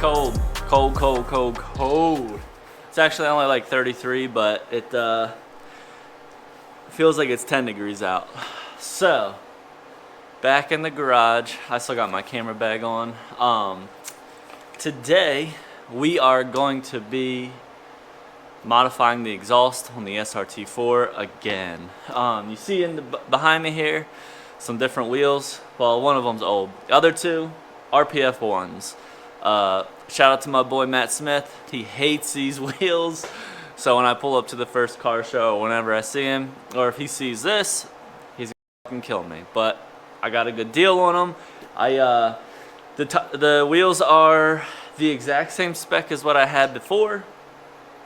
cold. Cold. It's actually only like 33, but it feels like it's 10 degrees out. So, back in the garage. I still got my camera bag on. Today, we are going to be modifying the exhaust on the SRT4 again. You see behind me here, some different wheels. Well, one of them's old. The other two, RPF ones. Shout out to my boy Matt Smith. He hates these wheels. So when I pull up to the first car show, whenever I see him, or if he sees this, he's gonna fucking kill me. But I got a good deal on them. The wheels are the exact same spec as what I had before.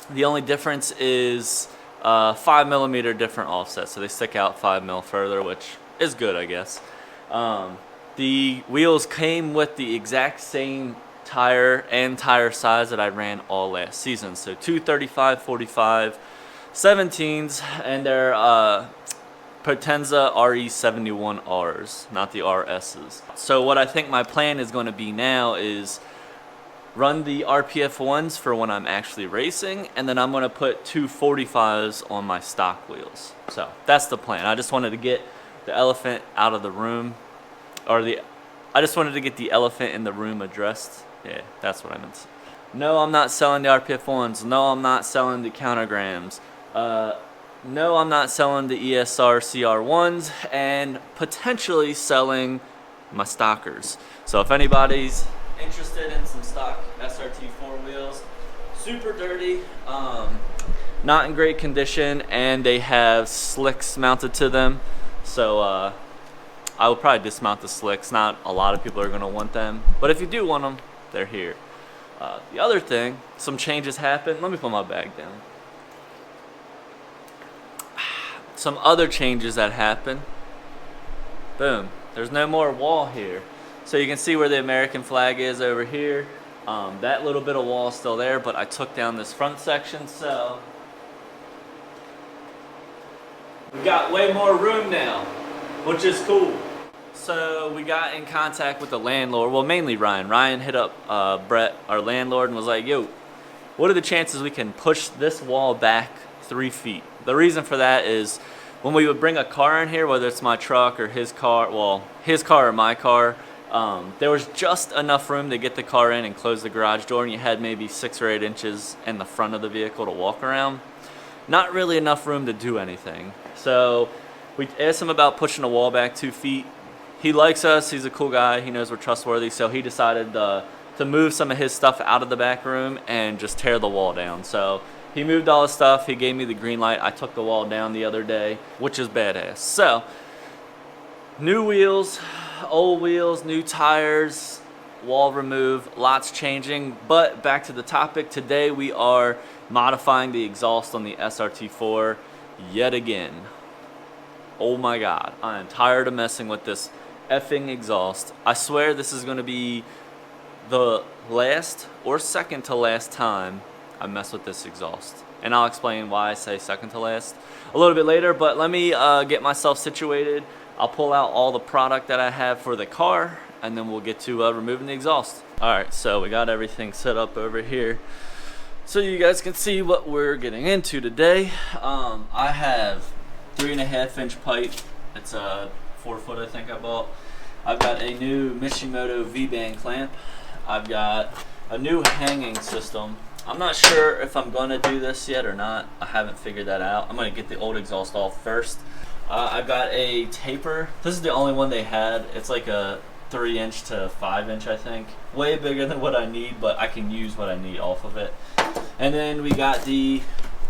The only difference is 5mm different offset, so they stick out 5 mil further, which is good, I guess. The wheels came with the exact same tire and tire size that I ran all last season, so 235/45 17s, and they're Potenza RE71Rs, not the RSs. So what I think my plan is going to be now is run the RPF ones for when I'm actually racing, and then I'm going to put 245s on my stock wheels. So that's the plan. I just wanted to get the elephant out of the room, I just wanted to get the elephant in the room addressed. Yeah, that's what I meant. No, I'm not selling the RPF ones. No, I'm not selling the countergrams. No, I'm not selling the ESR CR1s, and potentially selling my stockers. So if anybody's interested in some stock SRT4 wheels, super dirty, not in great condition, and they have slicks mounted to them. So I will probably dismount the slicks. Not a lot of people are going to want them, but if you do want them, they're here. The other thing, some changes happened. Let me put my bag down. Some other changes that happened. Boom. There's no more wall here. So you can see where the American flag is over here. That little bit of wall is still there, but I took down this front section, so we got way more room now, which is cool. So we got in contact with the landlord, well, mainly Ryan. Ryan hit up Brett, our landlord, and was like, yo, what are the chances we can push this wall back 3 feet? The reason for that is when we would bring a car in here, whether it's my truck or his car, well, his car or my car, there was just enough room to get the car in and close the garage door, and you had maybe 6 or 8 inches in the front of the vehicle to walk around. Not really enough room to do anything. So we asked him about pushing the wall back 2 feet. He likes us, he's a cool guy, he knows we're trustworthy, so he decided to move some of his stuff out of the back room and just tear the wall down. So he moved all his stuff, he gave me the green light. I took the wall down the other day, which is badass. So, new wheels, old wheels, new tires, wall remove, lots changing. But back to the topic, today we are modifying the exhaust on the SRT4 yet again. Oh my god, I am tired of messing with this effing exhaust. I swear this is going to be the last or second to last time I mess with this exhaust, and I'll explain why I say second to last a little bit later. But let me get myself situated. I'll pull out all the product that I have for the car, and then we'll get to removing the exhaust. Alright, so we got everything set up over here so you guys can see what we're getting into today. I have 3.5-inch pipe. It's a 4 foot, I think I bought. I've got a new Mishimoto Vband clamp. I've got a new hanging system. I'm not sure if I'm going to do this yet or not. I haven't figured that out. I'm going to get the old exhaust off first. I've got a taper. This is the only one they had. It's like a 3-inch to 5-inch, I think. Way bigger than what I need, but I can use what I need off of it. And then we got the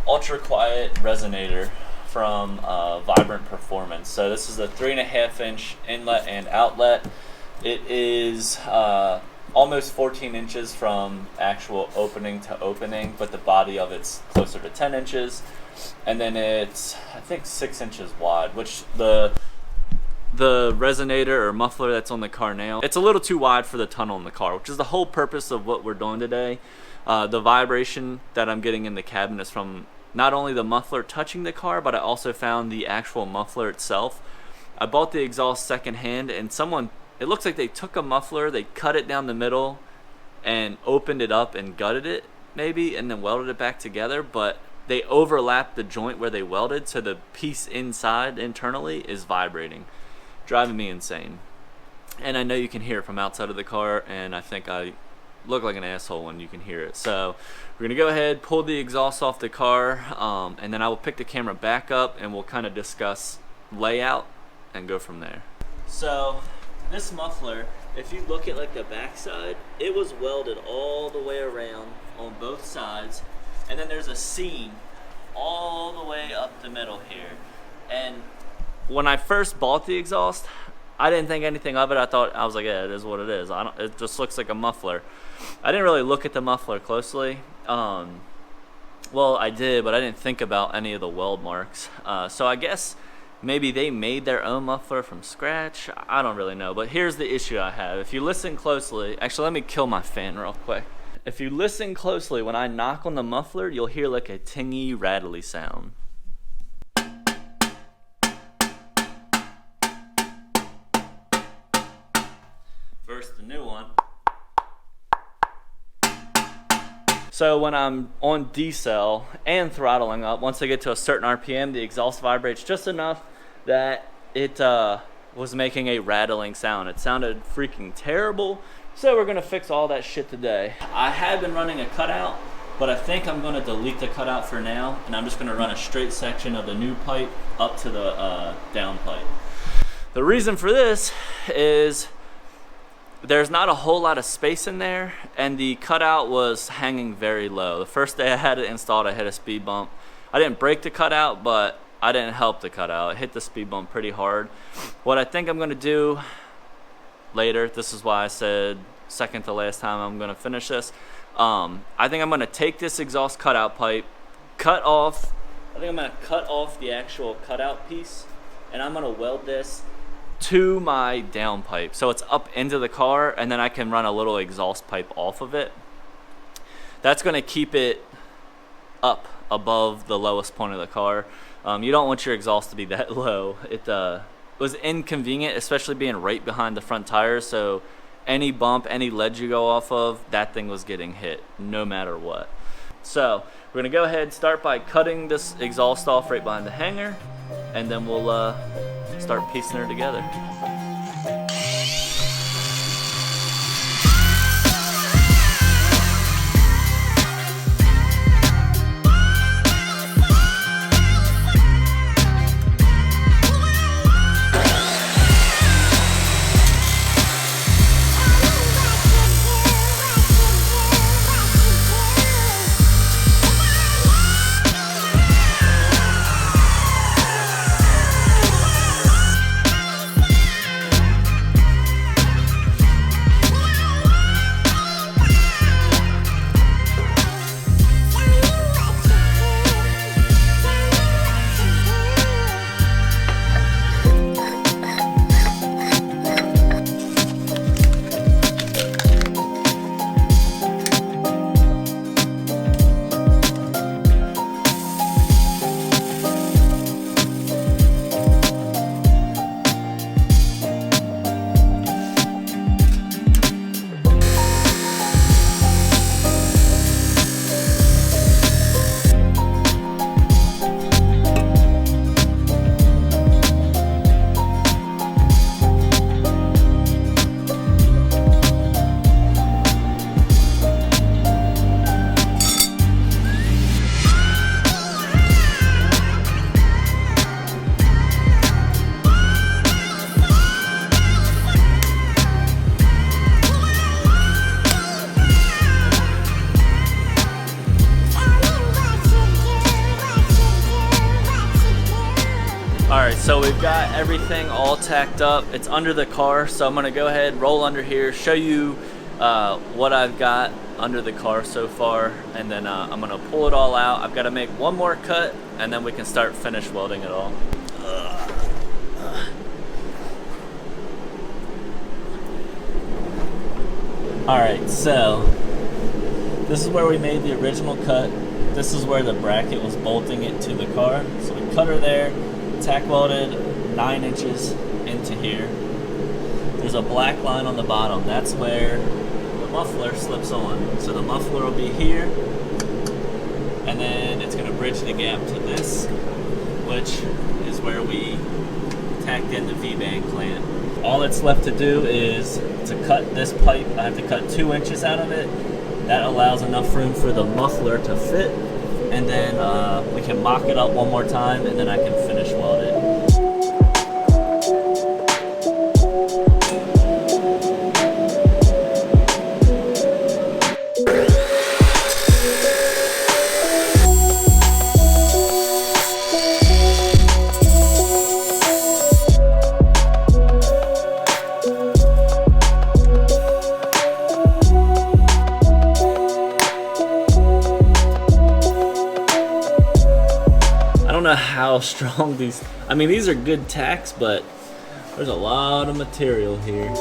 Ultra Quiet Resonator from Vibrant Performance. So this is a 3.5-inch inlet and outlet. It is almost 14 inches from actual opening to opening, but the body of it's closer to 10 inches. And then it's, I think, 6 inches wide, which the resonator or muffler that's on the car now, it's a little too wide for the tunnel in the car, which is the whole purpose of what we're doing today. The vibration that I'm getting in the cabin is from not only the muffler touching the car, but I also found the actual muffler itself. I bought the exhaust secondhand, and someone, it looks like they took a muffler, they cut it down the middle, and opened it up and gutted it maybe, and then welded it back together, but they overlapped the joint where they welded, so the piece inside internally is vibrating, driving me insane. And I know you can hear it from outside of the car, and I think I look like an asshole when you can hear it. So we're gonna go ahead, pull the exhaust off the car, and then I will pick the camera back up and we'll kind of discuss layout and go from there. So this muffler, if you look at like the back side, it was welded all the way around on both sides, and then there's a seam all the way up the middle here. And when I first bought the exhaust, I didn't think anything of it. I was like, yeah, it is what it is. It just looks like a muffler. I didn't really look at the muffler closely. Well, I did, but I didn't think about any of the weld marks. So I guess maybe they made their own muffler from scratch. I don't really know, but here's the issue I have. If you listen closely, actually let me kill my fan real quick. If you listen closely, when I knock on the muffler, you'll hear like a tingy, rattly sound. First, the new one. So when I'm on decel and throttling up, once I get to a certain RPM, the exhaust vibrates just enough that it was making a rattling sound. It sounded freaking terrible. So we're gonna fix all that shit today. I have been running a cutout, but I think I'm gonna delete the cutout for now, and I'm just gonna run a straight section of the new pipe up to the down pipe. The reason for this is there's not a whole lot of space in there, and the cutout was hanging very low. The first day I had it installed, I hit a speed bump. I didn't break the cutout, but I didn't help the cutout. It hit the speed bump pretty hard. What I think I'm gonna do later, this is why I said second to last time I'm gonna finish this. I think I'm gonna take this exhaust cutout pipe, cut off the actual cutout piece, and I'm gonna weld this to my down pipe, so it's up into the car, and then I can run a little exhaust pipe off of it. That's going to keep it up above the lowest point of the car. You don't want your exhaust to be that low. It was inconvenient, especially being right behind the front tires, so any bump, any ledge you go off of, that thing was getting hit no matter what. So we're going to go ahead and start by cutting this exhaust off right behind the hanger, and then we'll start piecing her together. So we've got everything all tacked up. It's under the car, so I'm gonna go ahead, roll under here, show you what I've got under the car so far, and then I'm gonna pull it all out. I've gotta make one more cut, and then we can start finish welding it all. Alright, so this is where we made the original cut. This is where the bracket was bolting it to the car. So we cut her there, tack welded 9 inches into here. There's a black line on the bottom. That's where muffler slips on. So the muffler will be here, and then it's gonna bridge the gap to this, which is where we tacked in the V-band clamp. All that's left to do is to cut this pipe. I have to cut 2 inches out of it. That allows enough room for the muffler to fit, and then we can mock it up one more time, and then I can finish weld it. I don't know how strong these, I mean, these are good tacks, but there's a lot of material here.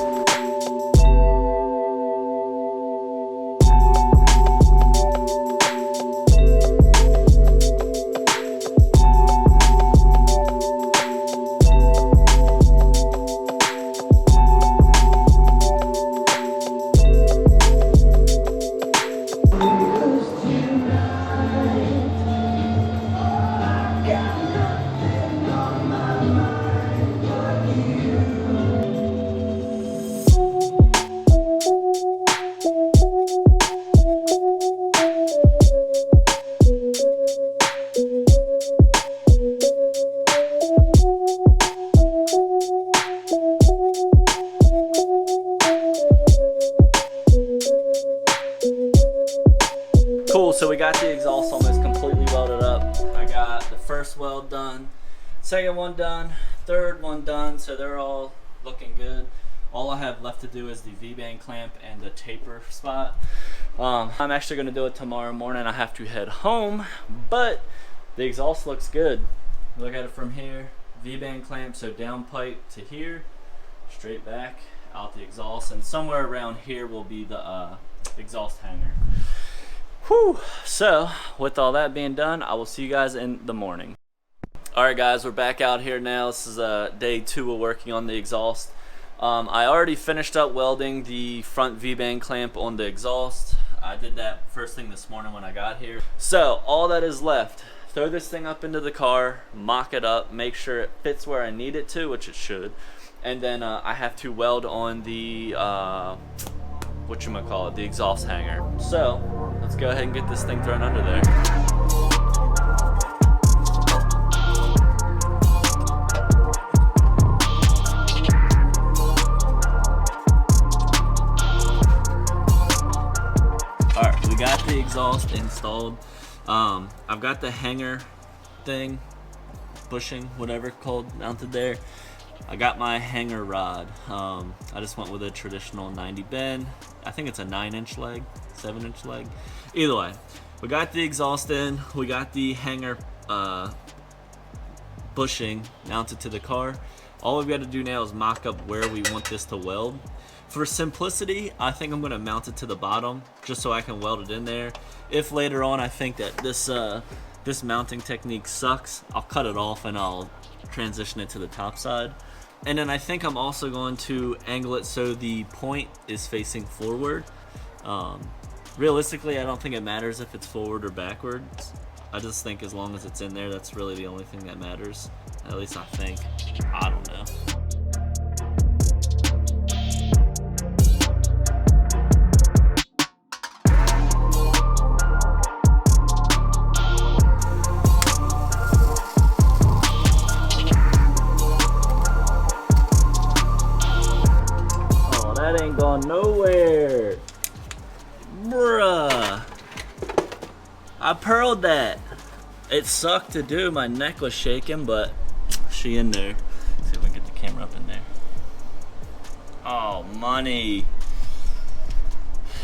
Cool, so we got the exhaust almost completely welded up. I got the first weld done, second one done, third one done, so they're all looking good. All I have left to do is the V-band clamp and the taper spot. I'm actually gonna do it tomorrow morning. I have to head home, but the exhaust looks good. Look at it from here, V-band clamp, so down pipe to here, straight back, out the exhaust, and somewhere around here will be the exhaust hanger. Whew. So with all that being done, I will see you guys in the morning. Alright guys, we're back out here now. This is day 2 of working on the exhaust. I already finished up welding the front V-band clamp on the exhaust. I did that first thing this morning when I got here. So all that is left, throw this thing up into the car, mock it up, make sure it fits where I need it to, which it should, and then I have to weld on the the exhaust hanger. So let's go ahead and get this thing thrown under there. Alright, we got the exhaust installed. I've got the hanger thing, bushing, whatever it's called, mounted there. I got my hanger rod. I just went with a traditional 90 bend. I think it's a 9-inch leg, 7-inch leg. Either way, we got the exhaust in. We got the hanger bushing mounted to the car. All we've got to do now is mock up where we want this to weld. For simplicity, I think I'm going to mount it to the bottom just so I can weld it in there. If later on I think that this mounting technique sucks, I'll cut it off and I'll transition it to the top side. And then I think I'm also going to angle it so the point is facing forward. Realistically, I don't think it matters if it's forward or backwards. I just think as long as it's in there, that's really the only thing that matters. At least I think. I don't know. That ain't going nowhere. Bruh. I pearled that. It sucked to do. My neck was shaking, but she in there. Let's see if we can get the camera up in there. Oh, money.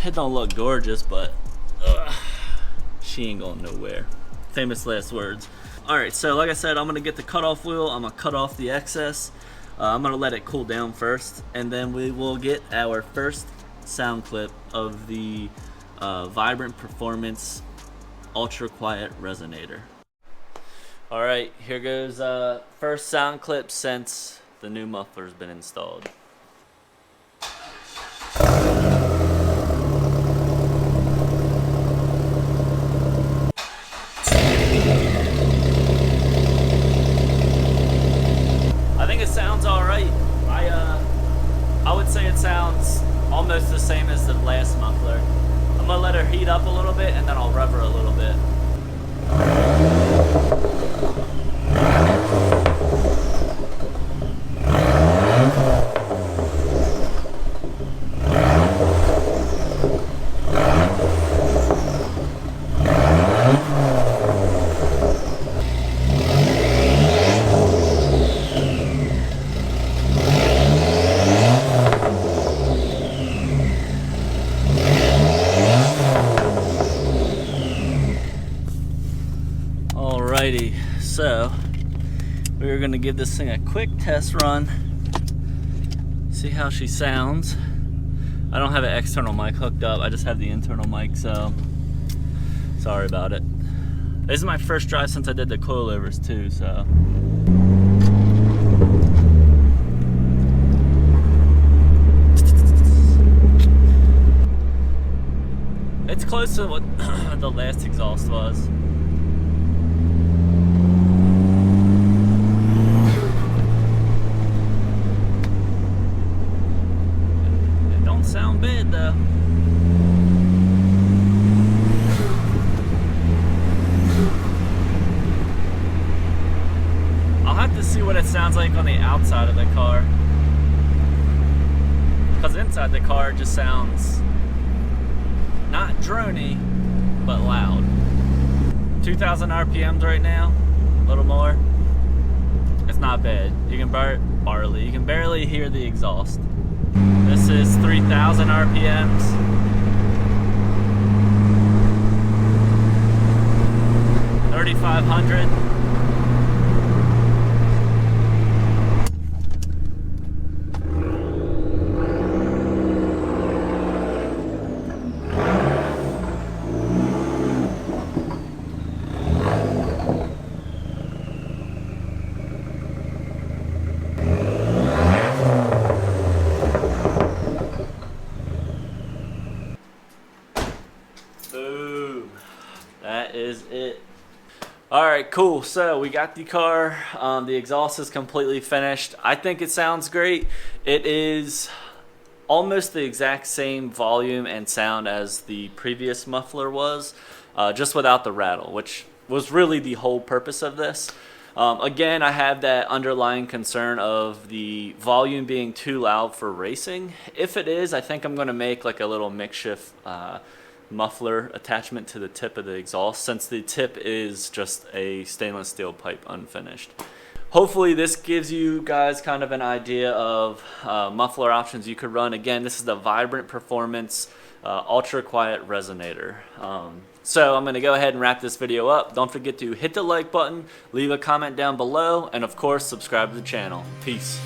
It don't look gorgeous, but she ain't going nowhere. Famous last words. Alright, so like I said, I'm going to get the cutoff wheel. I'm going to cut off the excess. I'm going to let it cool down first, and then we will get our first sound clip of the Vibrant Performance Ultra Quiet Resonator. Alright, here goes first sound clip since the new muffler's been installed. sounds all right. I would say it sounds almost the same as the last muffler. I'm gonna let her heat up a little bit and then I'll rev her a little bit. Alrighty, so we're gonna give this thing a quick test run, see how she sounds. I don't have an external mic hooked up, I just have the internal mic, so sorry about it. This is my first drive since I did the coilovers too, so. It's close to what the last exhaust was. Sound bad though. I'll have to see what it sounds like on the outside of the car, because inside the car it just sounds not drony but loud. 2,000 RPMs right now, a little more. It's not bad. You can you can barely hear the exhaust. This is 3,000 RPMs. 3,500. Boom. That is it. Alright, cool. So we got the car. The exhaust is completely finished. I think it sounds great. It is almost the exact same volume and sound as the previous muffler was, just without the rattle, which was really the whole purpose of this. Again, I have that underlying concern of the volume being too loud for racing. If it is, I think I'm going to make like a little makeshift muffler attachment to the tip of the exhaust, since the tip is just a stainless steel pipe unfinished. Hopefully this gives you guys kind of an idea of muffler options you could run. Again, this is the Vibrant Performance Ultra Quiet Resonator. So I'm going to go ahead and wrap this video up. Don't forget to hit the like button, leave a comment down below, and of course subscribe to the channel. Peace.